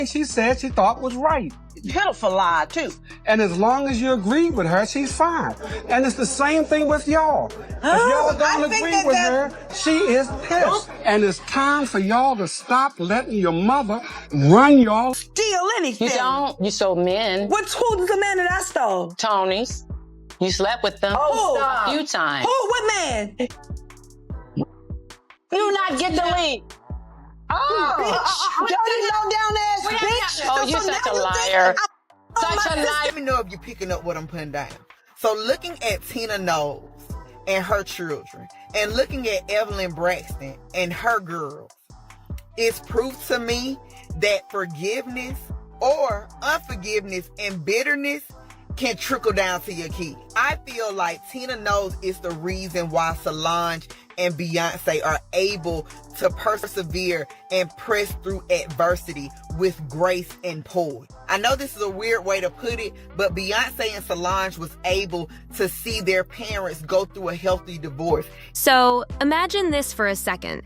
she said she thought was right. Pitiful lie, too. And as long as you agree with her, she's fine. And it's the same thing with y'all. If y'all don't agree with her, she is pissed. And it's time for y'all to stop letting your mother run y'all. Steal anything. You don't. You stole men. Who's the man that I stole? Tony's. You slept with them Oh, a few times. Who? What man? You not get to leave. Oh, Bitch. Dirty, low-down ass bitch. Oh, you such a liar. Such a liar. Let me know if you're picking up what I'm putting down. So looking at Tina Knowles and her children, and looking at Evelyn Braxton and her girls, it's proof to me that forgiveness or unforgiveness and bitterness can trickle down to your kids. I feel like Tina Knowles is the reason why Solange and Beyonce are able to persevere and press through adversity with grace and poise. I know this is a weird way to put it, but Beyonce and Solange was able to see their parents go through a healthy divorce. So, imagine this for a second.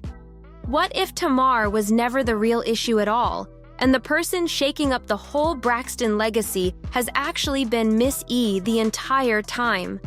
What if Tamar was never the real issue at all, and the person shaking up the whole Braxton legacy has actually been Miss E the entire time?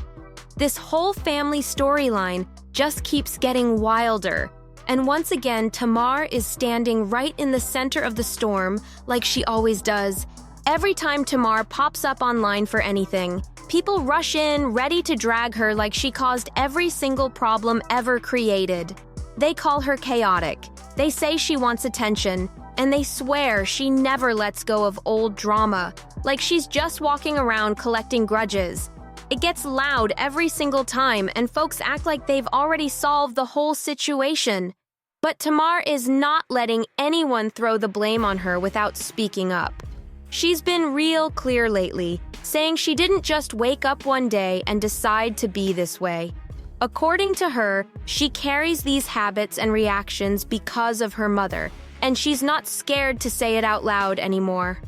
This whole family storyline just keeps getting wilder. And once again, Tamar is standing right in the center of the storm, like she always does. Every time Tamar pops up online for anything, people rush in, ready to drag her like she caused every single problem ever created. They call her chaotic. They say she wants attention. And they swear she never lets go of old drama, like she's just walking around collecting grudges. It gets loud every single time, and folks act like they've already solved the whole situation. But Tamar is not letting anyone throw the blame on her without speaking up. She's been real clear lately, saying she didn't just wake up one day and decide to be this way. According to her, she carries these habits and reactions because of her mother, and she's not scared to say it out loud anymore.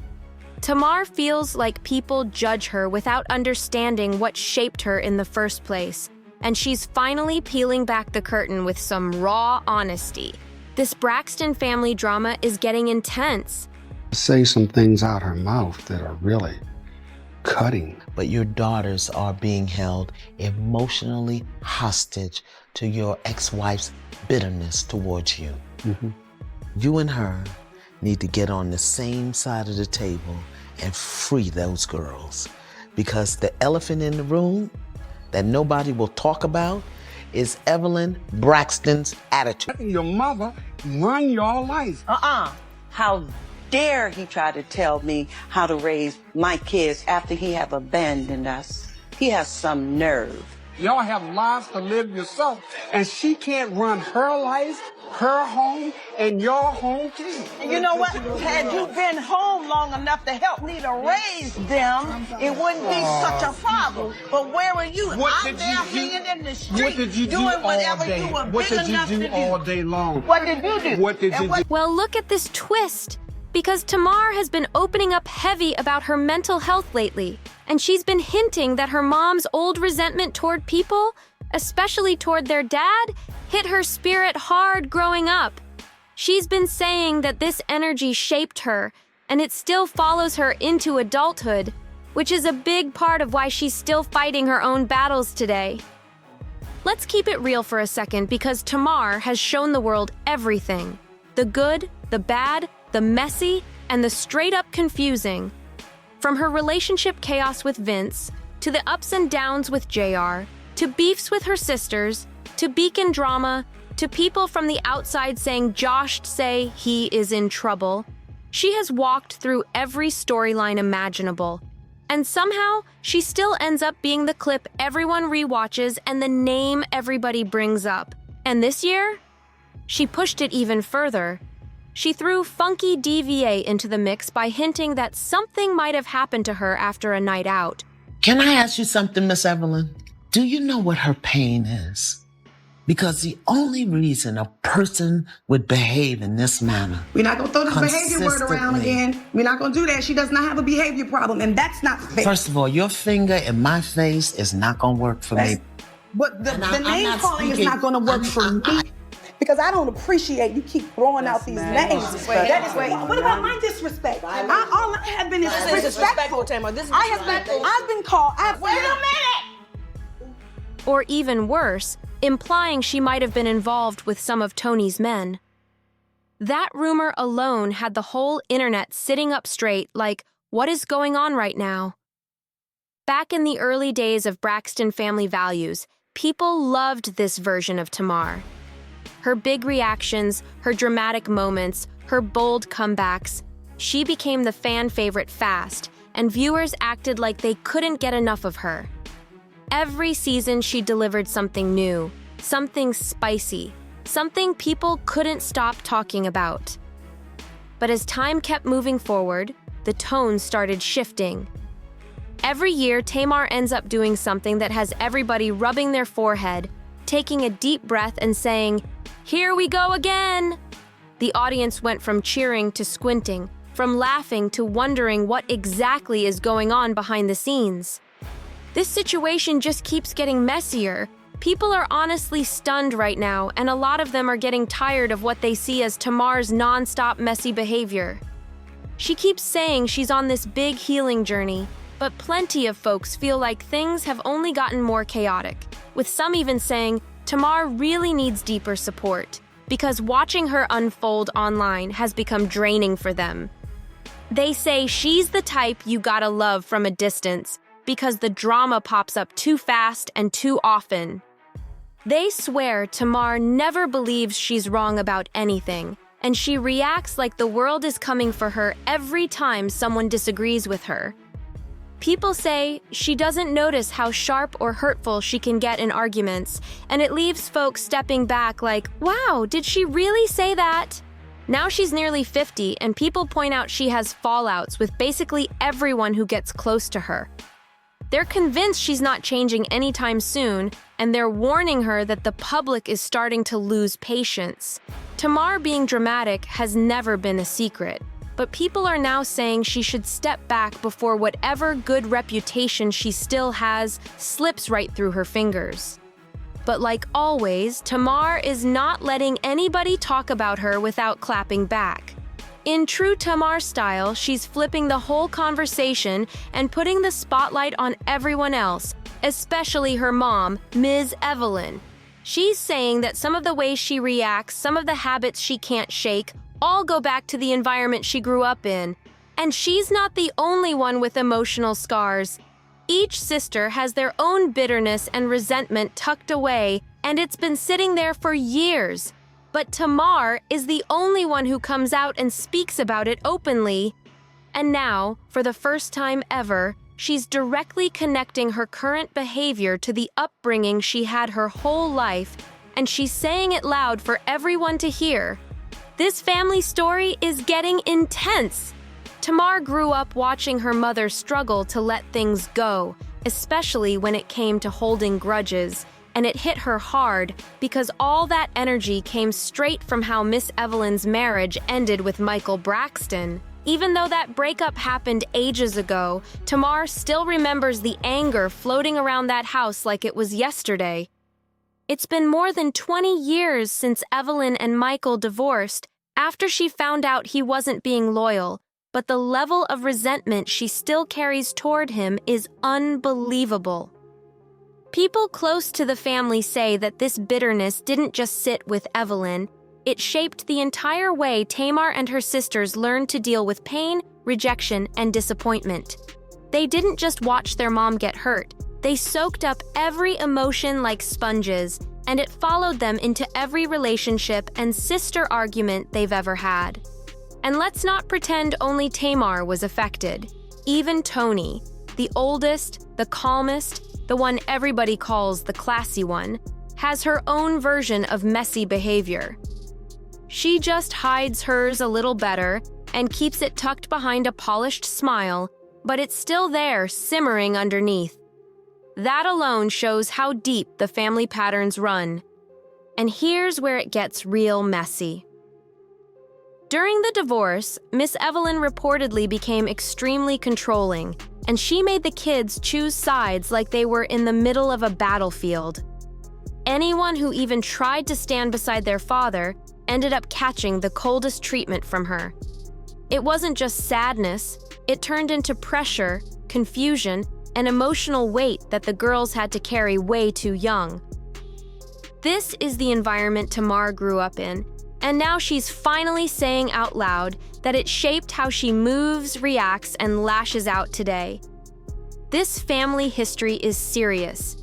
Tamar feels like people judge her without understanding what shaped her in the first place, and she's finally peeling back the curtain with some raw honesty. This Braxton family drama is getting intense. Say some things out her mouth that are really cutting. But your daughters are being held emotionally hostage to your ex-wife's bitterness towards you. Mm-hmm. You and her need to get on the same side of the table and free those girls. Because the elephant in the room that nobody will talk about is Evelyn Braxton's attitude. Your mother run your life. How dare he try to tell me how to raise my kids after he have abandoned us? He has some nerve. Y'all have lives to live yourself, and she can't run her life, her home, and your home too. You know what? Had you been home long enough to help me to raise them, it wouldn't be such a problem. But where were you? I'm there hanging in the street, What did you do doing all whatever day? you were What big did you enough to do do. all day long? What did you do? What did you do? Well, look at this twist. Because Tamar has been opening up heavy about her mental health lately, and she's been hinting that her mom's old resentment toward people, especially toward their dad, hit her spirit hard growing up. She's been saying that this energy shaped her, and it still follows her into adulthood, which is a big part of why she's still fighting her own battles today. Let's keep it real for a second, because Tamar has shown the world everything. The good, the bad, the messy, and the straight-up confusing. From her relationship chaos with Vince, to the ups and downs with JR, to beefs with her sisters, to Beacon drama, to people from the outside saying Josh say he is in trouble, she has walked through every storyline imaginable. And somehow, she still ends up being the clip everyone rewatches and the name everybody brings up. And this year, she pushed it even further. She threw Funky DVA into the mix by hinting that something might have happened to her after a night out. Can I ask you something, Miss Evelyn? Do you know what her pain is? Because the only reason a person would behave in this manner, We're not going to throw this behavior word around again. We're not going to do that. She does not have a behavior problem, and that's not fair. first of all, your finger in my face is not going to work for me. But the I'm name not calling is speaking- not going to work for me. because I don't appreciate you keep throwing out these names. What about my disrespect? All I have been is disrespectful. I've been called. Wait a minute! Or even worse, implying she might have been involved with some of Tony's men. That rumor alone had the whole internet sitting up straight like, what is going on right now? Back in the early days of Braxton family values, people loved this version of Tamar. Her big reactions, her dramatic moments, her bold comebacks, she became the fan favorite fast, and viewers acted like they couldn't get enough of her. Every season she delivered something new, something spicy, something people couldn't stop talking about. But as time kept moving forward, the tone started shifting. Every year, Tamar ends up doing something that has everybody rubbing their forehead, taking a deep breath and saying, "Here we go again!" The audience went from cheering to squinting, from laughing to wondering what exactly is going on behind the scenes. This situation just keeps getting messier. People are honestly stunned right now, and a lot of them are getting tired of what they see as Tamar's non-stop messy behavior. She keeps saying she's on this big healing journey, but plenty of folks feel like things have only gotten more chaotic, with some even saying Tamar really needs deeper support, because watching her unfold online has become draining for them. They say she's the type you gotta love from a distance, because the drama pops up too fast and too often. They swear Tamar never believes she's wrong about anything, and she reacts like the world is coming for her every time someone disagrees with her. People say she doesn't notice how sharp or hurtful she can get in arguments, and it leaves folks stepping back like, wow, did she really say that? Now she's nearly 50, and people point out she has fallouts with basically everyone who gets close to her. They're convinced she's not changing anytime soon, and they're warning her that the public is starting to lose patience. Tamar being dramatic has never been a secret, but people are now saying she should step back before whatever good reputation she still has slips right through her fingers. But like always, Tamar is not letting anybody talk about her without clapping back. In true Tamar style, she's flipping the whole conversation and putting the spotlight on everyone else, especially her mom, Ms. Evelyn. She's saying that some of the ways she reacts, some of the habits she can't shake, all go back to the environment she grew up in. And she's not the only one with emotional scars. Each sister has their own bitterness and resentment tucked away, and it's been sitting there for years. But Tamar is the only one who comes out and speaks about it openly. And now, for the first time ever, she's directly connecting her current behavior to the upbringing she had her whole life, and she's saying it loud for everyone to hear. This family story is getting intense. Tamar grew up watching her mother struggle to let things go, especially when it came to holding grudges. And it hit her hard because all that energy came straight from how Miss Evelyn's marriage ended with Michael Braxton. Even though that breakup happened ages ago, Tamar still remembers the anger floating around that house like it was yesterday. It's been more than 20 years since Evelyn and Michael divorced after she found out he wasn't being loyal, but the level of resentment she still carries toward him is unbelievable. People close to the family say that this bitterness didn't just sit with Evelyn. It shaped the entire way Tamar and her sisters learned to deal with pain, rejection, and disappointment. They didn't just watch their mom get hurt. They soaked up every emotion like sponges, and it followed them into every relationship and sister argument they've ever had. And let's not pretend only Tamar was affected. Even Tony, the oldest, the calmest, the one everybody calls the classy one, has her own version of messy behavior. She just hides hers a little better and keeps it tucked behind a polished smile, but it's still there, simmering underneath. That alone shows how deep the family patterns run. And here's where it gets real messy. During the divorce, Miss Evelyn reportedly became extremely controlling, and she made the kids choose sides like they were in the middle of a battlefield. anyone who even tried to stand beside their father ended up catching the coldest treatment from her. It wasn't just sadness, it turned into pressure, confusion, and emotional weight that the girls had to carry way too young. This is the environment Tamar grew up in, and now she's finally saying out loud that it shaped how she moves, reacts, and lashes out today. This family history is serious.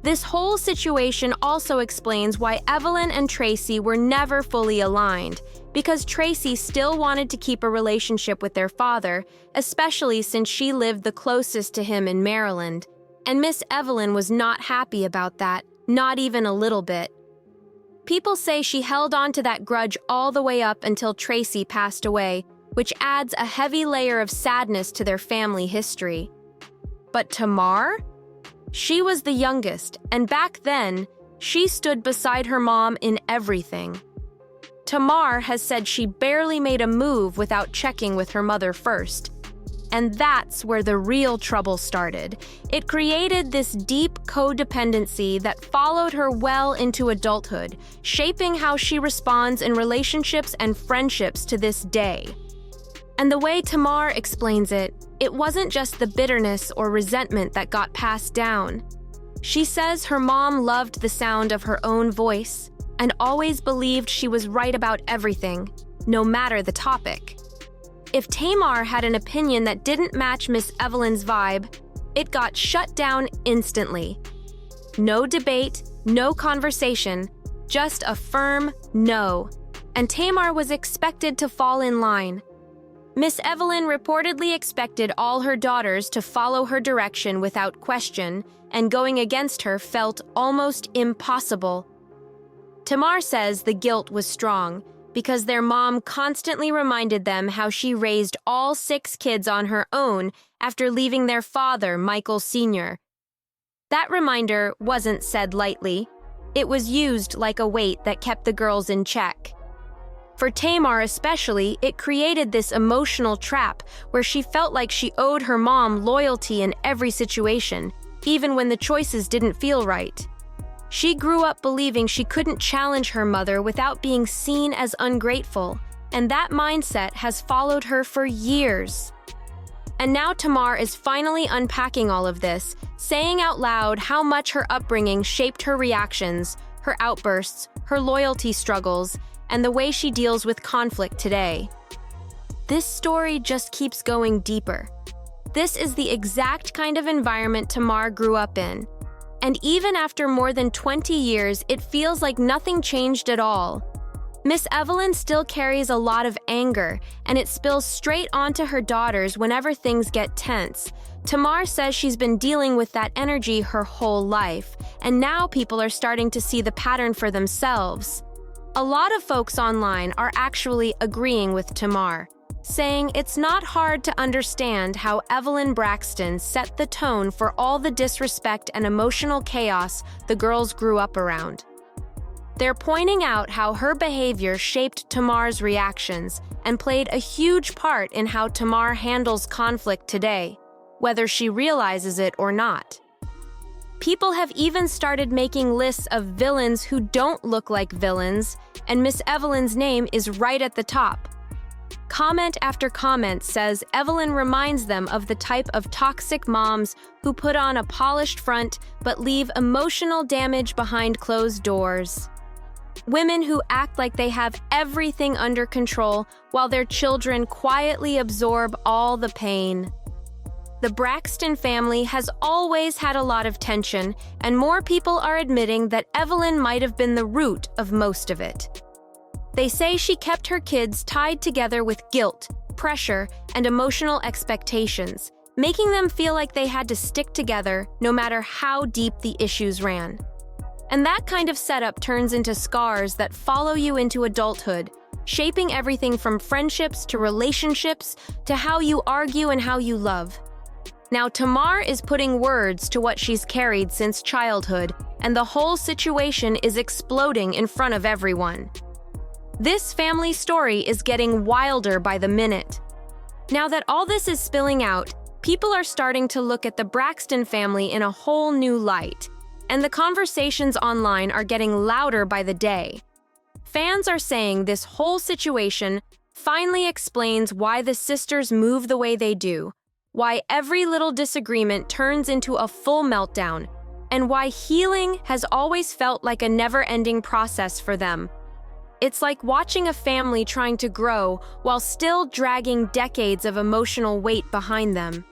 This whole situation also explains why Evelyn and Tracy were never fully aligned, because Tracy still wanted to keep a relationship with their father, especially since she lived the closest to him in Maryland. And Miss Evelyn was not happy about that, not even a little bit. People say she held on to that grudge all the way up until Tracy passed away, which adds a heavy layer of sadness to their family history. But Tamar? She was the youngest, and back then, she stood beside her mom in everything. Tamar has said she barely made a move without checking with her mother first. And that's where the real trouble started. It created this deep codependency that followed her well into adulthood, shaping how she responds in relationships and friendships to this day. And the way Tamar explains it, it wasn't just the bitterness or resentment that got passed down. She says her mom loved the sound of her own voice and always believed she was right about everything, no matter the topic. If Tamar had an opinion that didn't match Miss Evelyn's vibe, it got shut down instantly. No debate, no conversation, just a firm no. And Tamar was expected to fall in line. Miss Evelyn reportedly expected all her daughters to follow her direction without question, and going against her felt almost impossible. Tamar says the guilt was strong, because their mom constantly reminded them how she raised all 6 kids on her own after leaving their father, Michael Sr. That reminder wasn't said lightly. It was used like a weight that kept the girls in check. For Tamar especially, it created this emotional trap where she felt like she owed her mom loyalty in every situation, even when the choices didn't feel right. She grew up believing she couldn't challenge her mother without being seen as ungrateful, and that mindset has followed her for years. And now Tamar is finally unpacking all of this, saying out loud how much her upbringing shaped her reactions, her outbursts, her loyalty struggles, and the way she deals with conflict today. This story just keeps going deeper. This is the exact kind of environment Tamar grew up in. And even after more than 20 years, it feels like nothing changed at all. Miss Evelyn still carries a lot of anger, and it spills straight onto her daughters whenever things get tense. Tamar says she's been dealing with that energy her whole life, and now people are starting to see the pattern for themselves. A lot of folks online are actually agreeing with Tamar, saying it's not hard to understand how Evelyn Braxton set the tone for all the disrespect and emotional chaos the girls grew up around. They're pointing out how her behavior shaped Tamar's reactions and played a huge part in how Tamar handles conflict today, whether she realizes it or not. People have even started making lists of villains who don't look like villains, and Miss Evelyn's name is right at the top. Comment after comment says Evelyn reminds them of the type of toxic moms who put on a polished front but leave emotional damage behind closed doors. Women who act like they have everything under control while their children quietly absorb all the pain. The Braxton family has always had a lot of tension, and more people are admitting that Evelyn might have been the root of most of it. They say she kept her kids tied together with guilt, pressure, and emotional expectations, making them feel like they had to stick together no matter how deep the issues ran. And that kind of setup turns into scars that follow you into adulthood, shaping everything from friendships to relationships to how you argue and how you love. Now, Tamar is putting words to what she's carried since childhood, and the whole situation is exploding in front of everyone. This family story is getting wilder by the minute. Now that all this is spilling out, people are starting to look at the Braxton family in a whole new light. and the conversations online are getting louder by the day. Fans are saying this whole situation finally explains why the sisters move the way they do, why every little disagreement turns into a full meltdown, and why healing has always felt like a never-ending process for them. It's like watching a family trying to grow while still dragging decades of emotional weight behind them.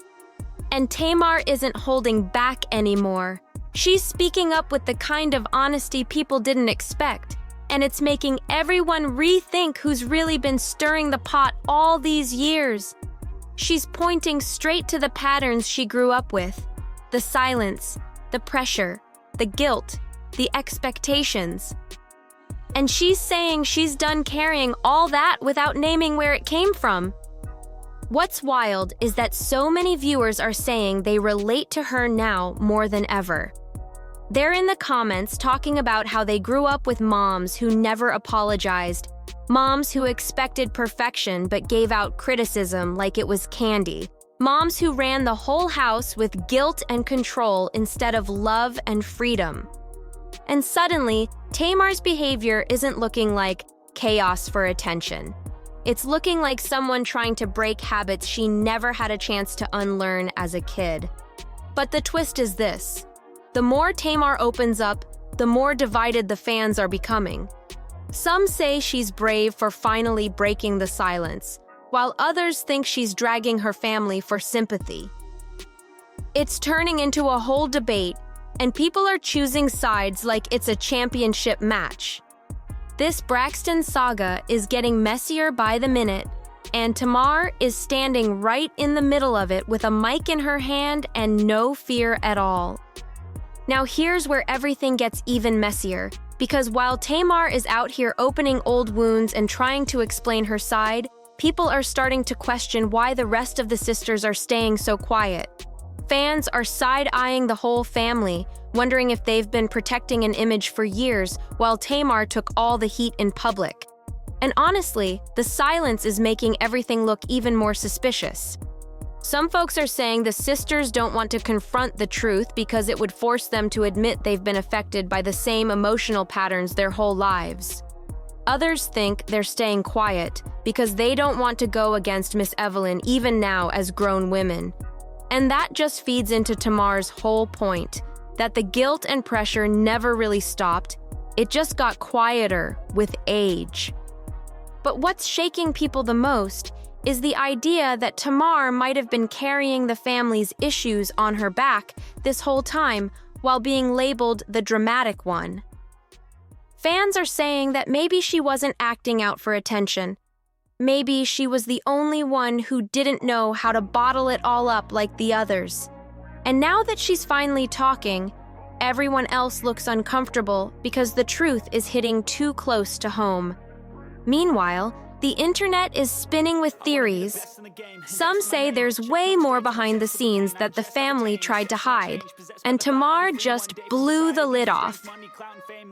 And Tamar isn't holding back anymore. She's speaking up with the kind of honesty people didn't expect, and it's making everyone rethink who's really been stirring the pot all these years. She's pointing straight to the patterns she grew up with: the silence, the pressure, the guilt, the expectations. And she's saying she's done carrying all that without naming where it came from. What's wild is that so many viewers are saying they relate to her now more than ever. They're in the comments talking about how they grew up with moms who never apologized, moms who expected perfection but gave out criticism like it was candy, moms who ran the whole house with guilt and control instead of love and freedom. And suddenly, Tamar's behavior isn't looking like chaos for attention. It's looking like someone trying to break habits she never had a chance to unlearn as a kid. But the twist is this: the more Tamar opens up, the more divided the fans are becoming. Some say she's brave for finally breaking the silence, while others think she's dragging her family for sympathy. It's turning into a whole debate, and people are choosing sides like it's a championship match. This Braxton saga is getting messier by the minute, and Tamar is standing right in the middle of it with a mic in her hand and no fear at all. Now here's where everything gets even messier, because while Tamar is out here opening old wounds and trying to explain her side, people are starting to question why the rest of the sisters are staying so quiet. Fans are side-eyeing the whole family, wondering if they've been protecting an image for years while Tamar took all the heat in public. And honestly, the silence is making everything look even more suspicious. Some folks are saying the sisters don't want to confront the truth because it would force them to admit they've been affected by the same emotional patterns their whole lives. Others think they're staying quiet because they don't want to go against Miss Evelyn even now as grown women. And that just feeds into Tamar's whole point, that the guilt and pressure never really stopped, it just got quieter with age. But what's shaking people the most is the idea that Tamar might have been carrying the family's issues on her back this whole time while being labeled the dramatic one. Fans are saying that maybe she wasn't acting out for attention. Maybe she was the only one who didn't know how to bottle it all up like the others. And now that she's finally talking, everyone else looks uncomfortable because the truth is hitting too close to home. Meanwhile, the internet is spinning with theories. Some say there's way more behind the scenes that the family tried to hide, and Tamar just blew the lid off.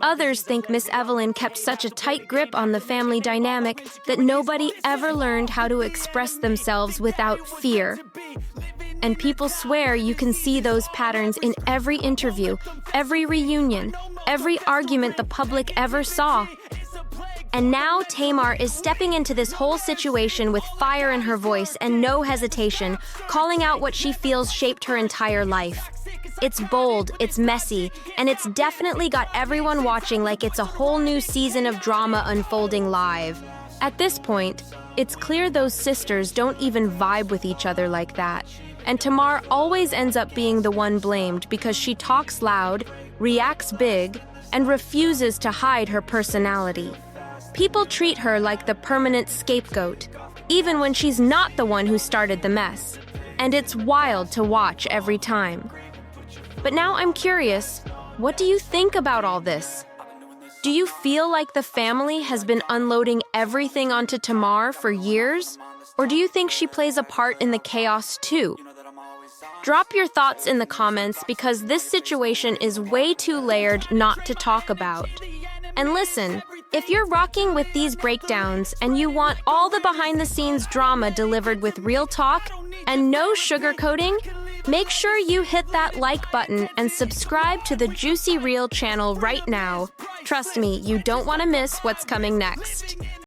Others think Miss Evelyn kept such a tight grip on the family dynamic that nobody ever learned how to express themselves without fear. And people swear you can see those patterns in every interview, every reunion, every argument the public ever saw. And now Tamar is stepping into this whole situation with fire in her voice and no hesitation, calling out what she feels shaped her entire life. It's bold, it's messy, and it's definitely got everyone watching like it's a whole new season of drama unfolding live. At this point, it's clear those sisters don't even vibe with each other like that. And Tamar always ends up being the one blamed because she talks loud, reacts big, and refuses to hide her personality. People treat her like the permanent scapegoat, even when she's not the one who started the mess. And it's wild to watch every time. But now I'm curious, what do you think about all this? Do you feel like the family has been unloading everything onto Tamar for years? Or do you think she plays a part in the chaos too? Drop your thoughts in the comments because this situation is way too layered not to talk about. And listen, if you're rocking with these breakdowns and you want all the behind-the-scenes drama delivered with real talk and no sugarcoating, Make sure you hit that like button and subscribe to the Juicy Reel channel right now. Trust me, you don't want to miss what's coming next.